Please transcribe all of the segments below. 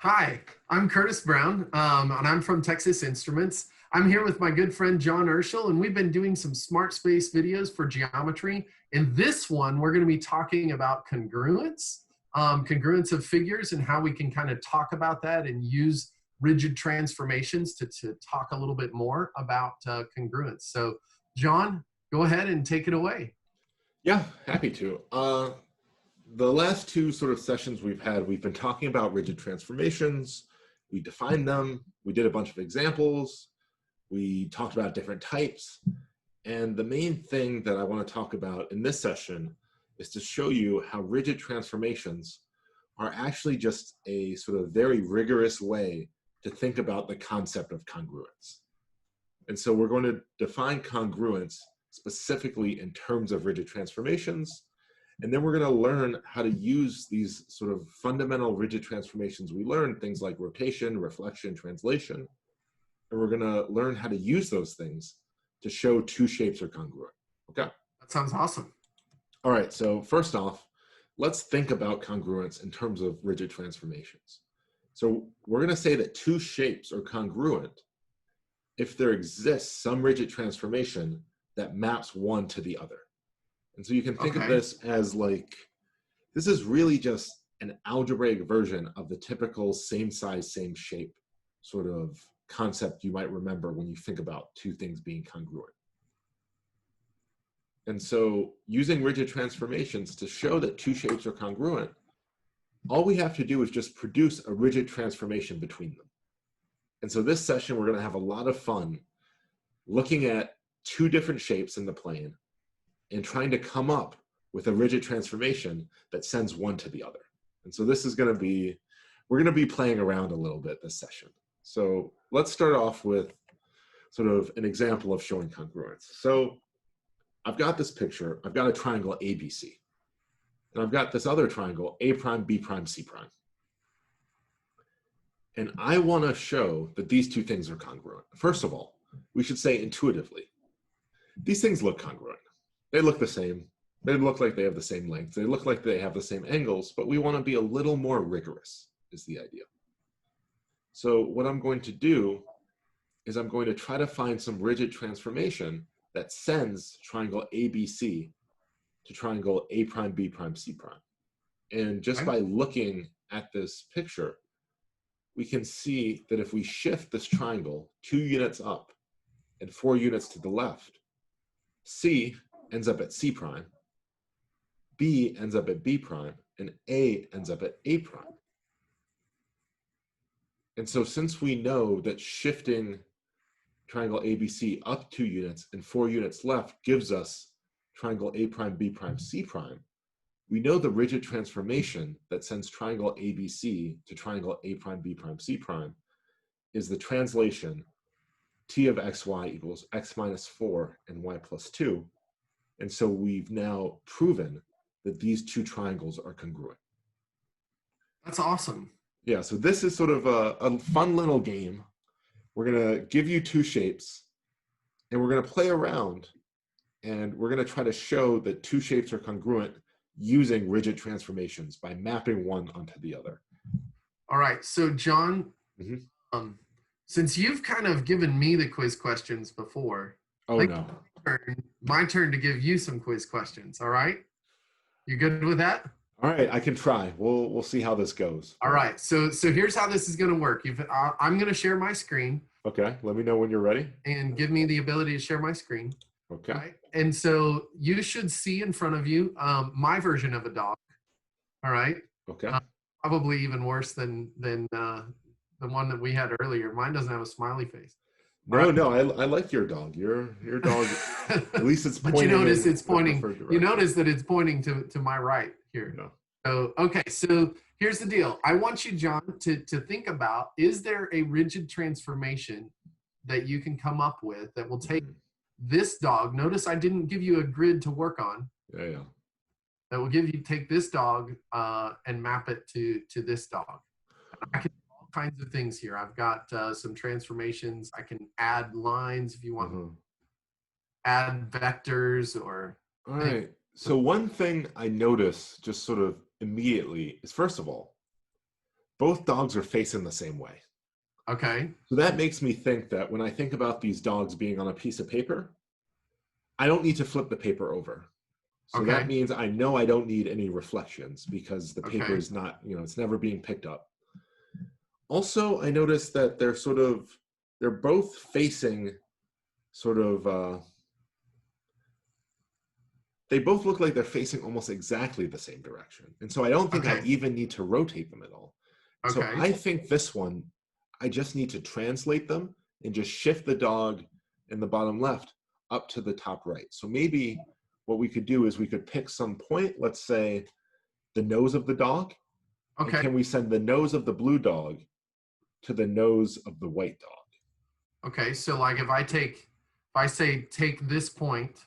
Hi, I'm Curtis Brown, and I'm from Texas Instruments. I'm here with my good friend John Urschel, and we've been doing some smart space videos for geometry. In this one, we're going to be talking about congruence, congruence of figures, and how we can kind of talk about that and use rigid transformations to talk a little bit more about congruence. So, John, go ahead and take it away. Yeah, happy to. The last two sort of sessions we've been talking about rigid transformations. We defined them. We did a bunch of examples. We talked about different types. And the main thing that I want to talk about in this session is to show you how rigid transformations are actually just a sort of very rigorous way to think about the concept of congruence. And so we're going to define congruence specifically in terms of rigid transformations. And then we're going to learn how to use these sort of fundamental rigid transformations we learned, things like rotation, reflection, translation. And we're going to learn how to use those things to show two shapes are congruent. Okay? That sounds awesome. All right, so first off, let's think about congruence in terms of rigid transformations. So we're going to say that two shapes are congruent if there exists some rigid transformation that maps one to the other. And so you can think of this as like, this is really just an algebraic version of the typical same size, same shape sort of concept you might remember when you think about two things being congruent. And so using rigid transformations to show that two shapes are congruent, all we have to do is just produce a rigid transformation between them. And so this session, we're going to have a lot of fun looking at two different shapes in the plane and trying to come up with a rigid transformation that sends one to the other. And so this is going to be, we're going to be playing around a little bit this session. So let's start off with sort of an example of showing congruence. So I've got this picture, I've got a triangle ABC, and I've got this other triangle A prime, B prime, C prime. And I want to show that these two things are congruent. First of all, we should say intuitively, these things look congruent. They look the same. They look like they have the same length. They look like they have the same angles, but we want to be a little more rigorous is the idea. So what I'm going to do is I'm going to try to find some rigid transformation that sends triangle ABC to triangle A prime, B prime, C prime. And just by looking at this picture, we can see that if we shift this triangle 2 units up and 4 units to the left, C ends up at C prime, B ends up at B prime, and A ends up at A prime. And so since we know that shifting triangle ABC up 2 units and 4 units left gives us triangle A prime, B prime, C prime, we know the rigid transformation that sends triangle ABC to triangle A prime, B prime, C prime is the translation T of xy equals x minus 4 and y plus 2. And so we've now proven that these two triangles are congruent. That's awesome. Yeah, so this is sort of a fun little game. We're going to give you two shapes, and we're going to play around, and we're going to try to show that two shapes are congruent using rigid transformations by mapping one onto the other. All right, so John, since you've kind of given me the quiz questions before, my turn to give you some quiz questions. All right, you good with that? All right, I can try. We'll see how this goes. All right, so here's how this is going to work. I'm going to share my screen. Okay, let me know when you're ready. And give me the ability to share my screen. Okay. Right? And so you should see in front of you my version of a dog. All right. Okay. Probably even worse than the one that we had earlier. Mine doesn't have a smiley face. No, I like your dog. Your dog, at least it's pointing. But you notice it's pointing. You notice that it's pointing to my right here. No. So okay, so here's the deal. I want you, John, to think about: is there a rigid transformation that you can come up with that will take this dog? Notice I didn't give you a grid to work on. Yeah. That will take this dog and map it to this dog. I can do all kinds of things here. I've got some transformations. I can add lines if you want. Add vectors or. All right. So one thing I notice just sort of immediately is, first of all, both dogs are facing the same way. Okay. So that makes me think that when I think about these dogs being on a piece of paper, I don't need to flip the paper over. So Okay. that means I know I don't need any reflections because the paper Okay. is not, it's never being picked up. Also, I noticed that they're both facing sort of, they both look like they're facing almost exactly the same direction. And so I don't think I Okay. even need to rotate them at all. So Okay. I think this one, I just need to translate them and just shift the dog in the bottom left up to the top right. So maybe what we could do is we could pick some point, let's say the nose of the dog. Okay. And can we send the nose of the blue dog to the nose of the white dog? Okay. So like if I say take this point.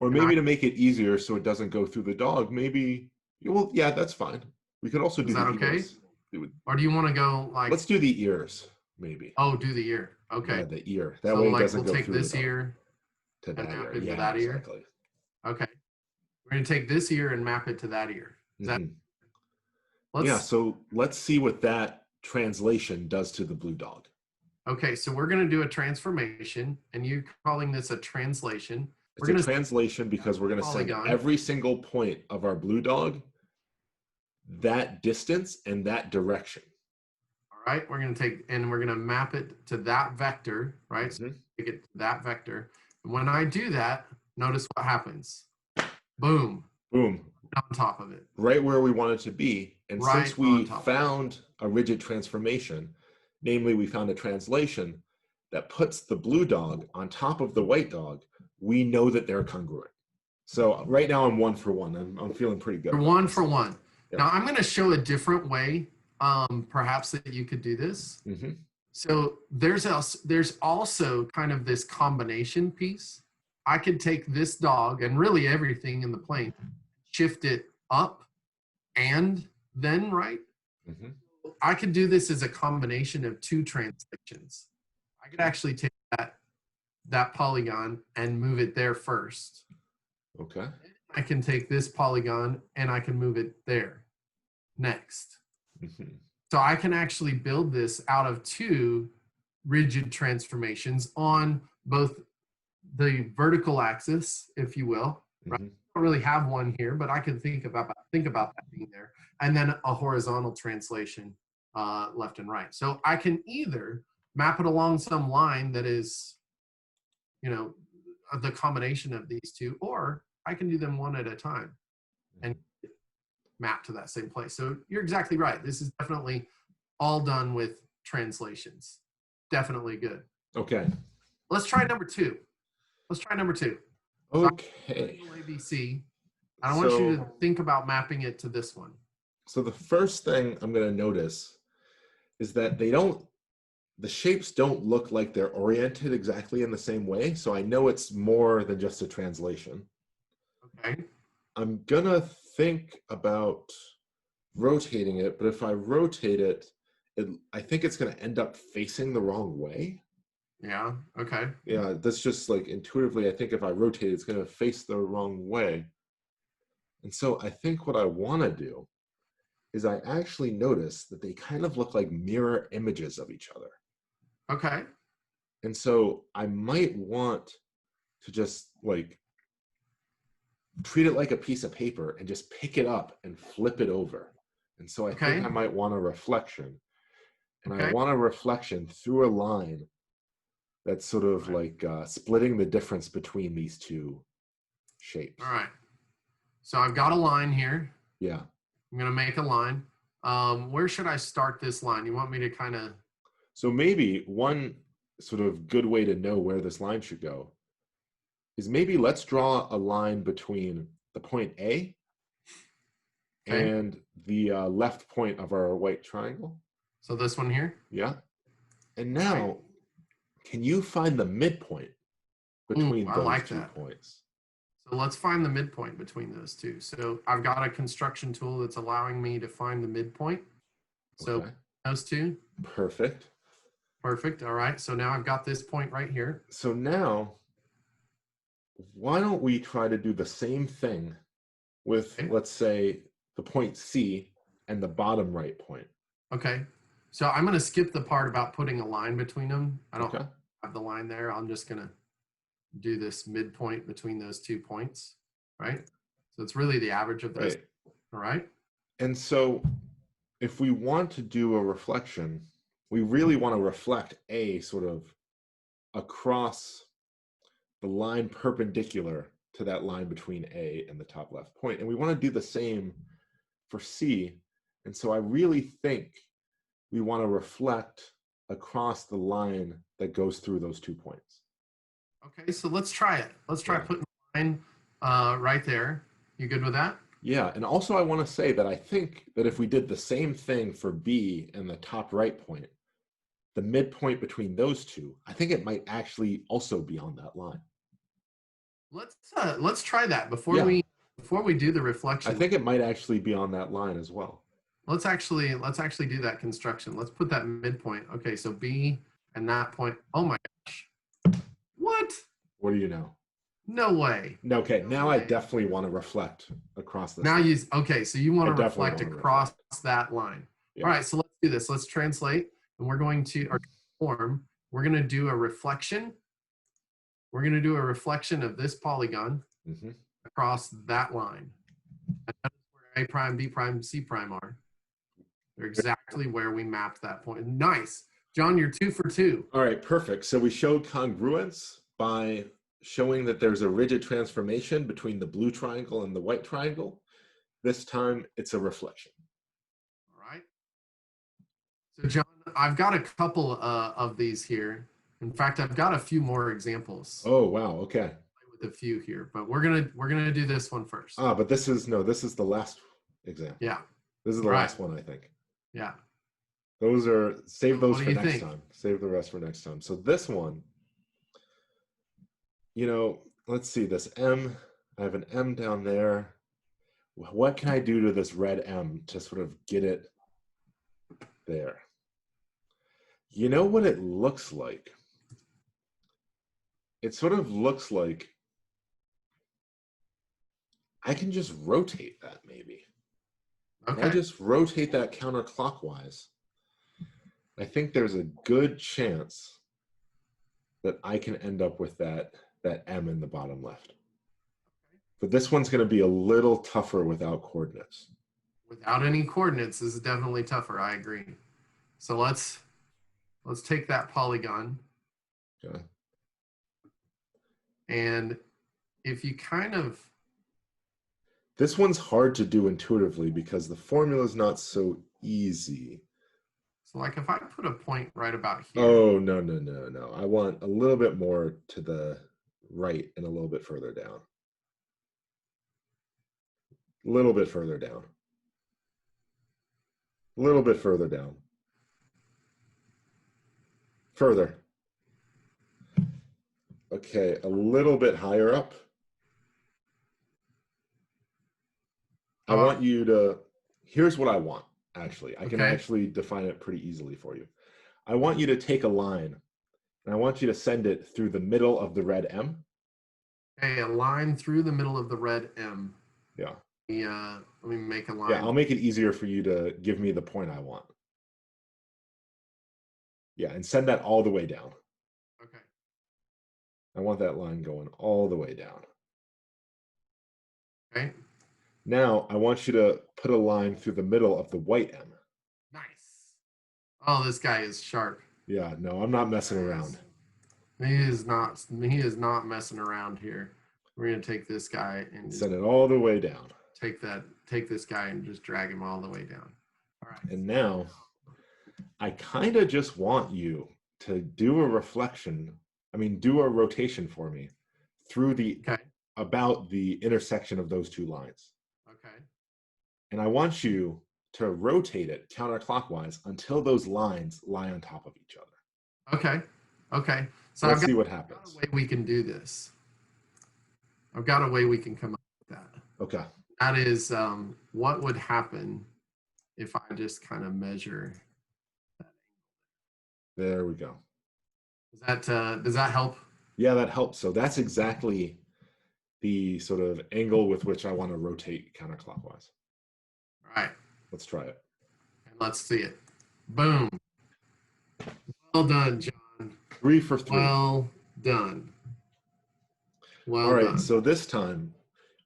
Or maybe to make it easier so it doesn't go through the dog, maybe, well, yeah, that's fine. We could also do Is that the okay? ears. Or do you want to go like? Let's do the ears, maybe. Oh, do the ear. Okay. Yeah, the ear. That So way it like doesn't we'll go take through this the dog ear to and that map ear. it to Yeah, that ear. exactly. Okay. We're gonna take this ear and map it to that ear. Is that? Yeah. So let's see what that translation does to the blue dog. Okay. So we're gonna do a transformation, and you're calling this a translation. It's a translation because we're going to send every single point of our blue dog that distance and that direction. All right, we're going to take and we're going to map it to that vector, right? So take it to that vector. And when I do that, notice what happens. Boom. Boom. On top of it. Right where we want it to be. And right since we found a rigid transformation, namely we found a translation that puts the blue dog on top of the white dog, we know that they're congruent. So right now I'm 1 for 1. I'm feeling pretty good. You're 1 for 1. Yeah. Now I'm going to show a different way, perhaps that you could do this. So there's also kind of this combination piece. I could take this dog and really everything in the plane, shift it up and then right. I could do this as a combination of 2 translations. I could actually take that polygon and move it there first. Okay. I can take this polygon and I can move it there next. So I can actually build this out of 2 rigid transformations on both the vertical axis, if you will. Right? I don't really have one here, but I can think about that being there, and then a horizontal translation left and right. So I can either map it along some line that is, the combination of these 2, or I can do them one at a time and map to that same place. So you're exactly right. This is definitely all done with translations. Definitely good. Okay. Let's try number 2. Okay. ABC. I want you to think about mapping it to this one. So the first thing I'm going to notice is that the shapes don't look like they're oriented exactly in the same way. So I know it's more than just a translation. Okay. I'm going to think about rotating it, but if I rotate it, I think it's going to end up facing the wrong way. Yeah. Okay. Yeah, that's just like intuitively, I think if I rotate it, it's going to face the wrong way. And so I think what I want to do is I actually notice that they kind of look like mirror images of each other. Okay. And so I might want to just like treat it like a piece of paper and just pick it up and flip it over. And so I think I might want a reflection. And I want a reflection through a line that's sort of like splitting the difference between these 2 shapes. All right. So I've got a line here. Yeah. I'm going to make a line. Where should I start this line? You want me to kind of... So maybe one sort of good way to know where this line should go is maybe let's draw a line between the point A and the left point of our white triangle. So this one here? Yeah. And now, can you find the midpoint between those 2 points? So let's find the midpoint between those 2. So I've got a construction tool that's allowing me to find the midpoint. So those 2. Perfect. Perfect. All right. So now I've got this point right here. So now, why don't we try to do the same thing with, let's say, the point C and the bottom right point? Okay. So I'm going to skip the part about putting a line between them. I don't Okay. have the line there. I'm just going to do this midpoint between those 2 points, right? So it's really the average of those. Right. All right. And so if we want to do a reflection, we really want to reflect A sort of across the line perpendicular to that line between A and the top left point. And we want to do the same for C. And so I really think we want to reflect across the line that goes through those 2 points. Okay, so let's try it. Let's try putting a line right there. You good with that? Yeah, and also I want to say that I think that if we did the same thing for B and the top right point, the midpoint between those two, I think it might actually also be on that line. Let's try that before we do the reflection. I think it might actually be on that line as well. Let's actually do that construction. Let's put that midpoint. Okay, so B and that point. Oh my gosh. What? What do you know? No way. Okay, now I definitely want to reflect across this. Now okay, so you want to reflect across that line. Yeah. All right, so let's do this. Let's translate, and we're going to transform. We're going to do a reflection. We're going to do a reflection of this polygon across that line. And that's where A prime, B prime, C prime are. They're exactly where we mapped that point. Nice. John, you're 2 for 2. All right, perfect. So we showed congruence by showing that there's a rigid transformation between the blue triangle and the white triangle. This time it's a reflection. All right. So John, I've got a couple of these here. In fact, I've got a few more examples. Oh, wow. Okay. With a few here, but we're gonna do this one first. But this is the last example. Yeah. This is the last one, I think. Yeah. Save those for next time. Save the rest for next time. So this one, let's see, this M, I have an M down there. What can I do to this red M to sort of get it there? You know what it looks like? It sort of looks like I can just rotate that maybe. Okay. If I just rotate that counterclockwise, I think there's a good chance that I can end up with that M in the bottom left. But this one's going to be a little tougher without coordinates. Without any coordinates, this is definitely tougher. I agree. So let's take that polygon. Okay. And if you this one's hard to do intuitively because the formula is not so easy. So like if I put a point right about here. Oh, no. I want a little bit more to the right and a little bit further down. A little bit further down. A little bit further down. Further. Okay, a little bit higher up. I want you to, here's what I want, actually. I can actually define it pretty easily for you. I want you to take a line, and I want you to send it through the middle of the red M. Okay, a line through the middle of the red M. Yeah. Let me make a line. Yeah, I'll make it easier for you to give me the point I want. Yeah, and send that all the way down. Okay. I want that line going all the way down. Okay. Now, I want you to put a line through the middle of the white M. Nice. Oh, this guy is sharp. Yeah, no, I'm not messing around. He is not messing around here. We're going to take this guy and send it all the way down. Take this guy and just drag him all the way down. All right. And now, I kind of just want you to do a rotation for me through about the intersection of those two lines. Okay. And I want you to rotate it counterclockwise until those lines lie on top of each other. Okay. Okay. So let's see what happens. I've got a way we can do this. I've got a way we can come up with that. Okay. That is what would happen if I just kind of measure that. There we go. Does that help? Yeah, that helps. So that's exactly the sort of angle with which I want to rotate counterclockwise. All right. Let's try it. And let's see it. Boom. Well done, John. 3 for 3. Well done. Well All right, done. so this time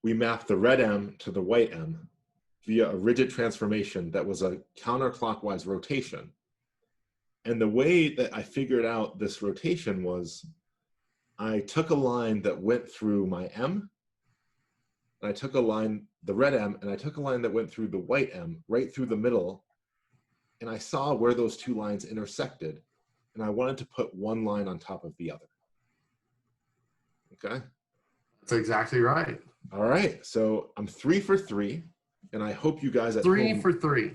we mapped the red M to the white M via a rigid transformation that was a counterclockwise rotation. And the way that I figured out this rotation was I took a line that went through my M, and I took a line, the red M, and I took a line that went through the white M, right through the middle, and I saw where those two lines intersected, and I wanted to put one line on top of the other. Okay? That's exactly right. All right, so I'm 3 for 3, and I hope you guys at 3 home, for 3.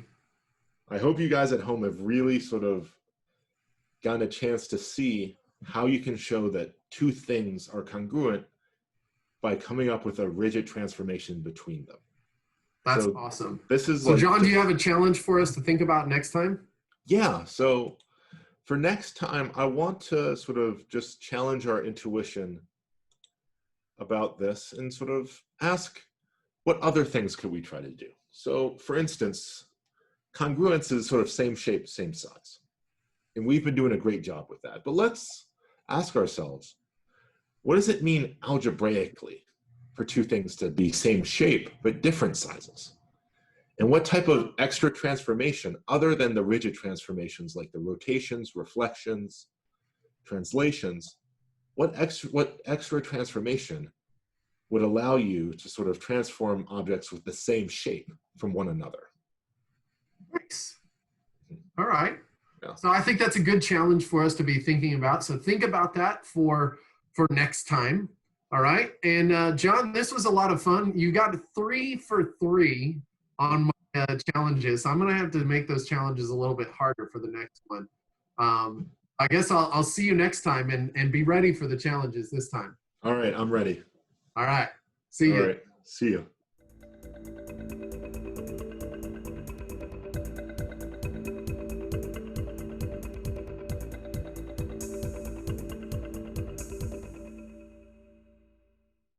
I hope you guys at home have really sort of gotten a chance to see how you can show that two things are congruent by coming up with a rigid transformation between them. That's So awesome. This is So like John, do you have a challenge for us to think about next time? Yeah, so for next time, I want to sort of just challenge our intuition about this and sort of ask what other things could we try to do. So for instance, congruence is sort of same shape, same size. And we've been doing a great job with that. But let's ask ourselves, what does it mean algebraically for two things to be same shape but different sizes? And what type of extra transformation, other than the rigid transformations like the rotations, reflections, translations, what extra transformation would allow you to sort of transform objects with the same shape from one another? Nice. All right. Yeah. So I think that's a good challenge for us to be thinking about. So think about that for next time. All right. And John, this was a lot of fun. You got 3 for 3 on my challenges. So I'm going to have to make those challenges a little bit harder for the next one. I guess I'll see you next time and be ready for the challenges this time. All right, I'm ready. All right. See you. All right, see you.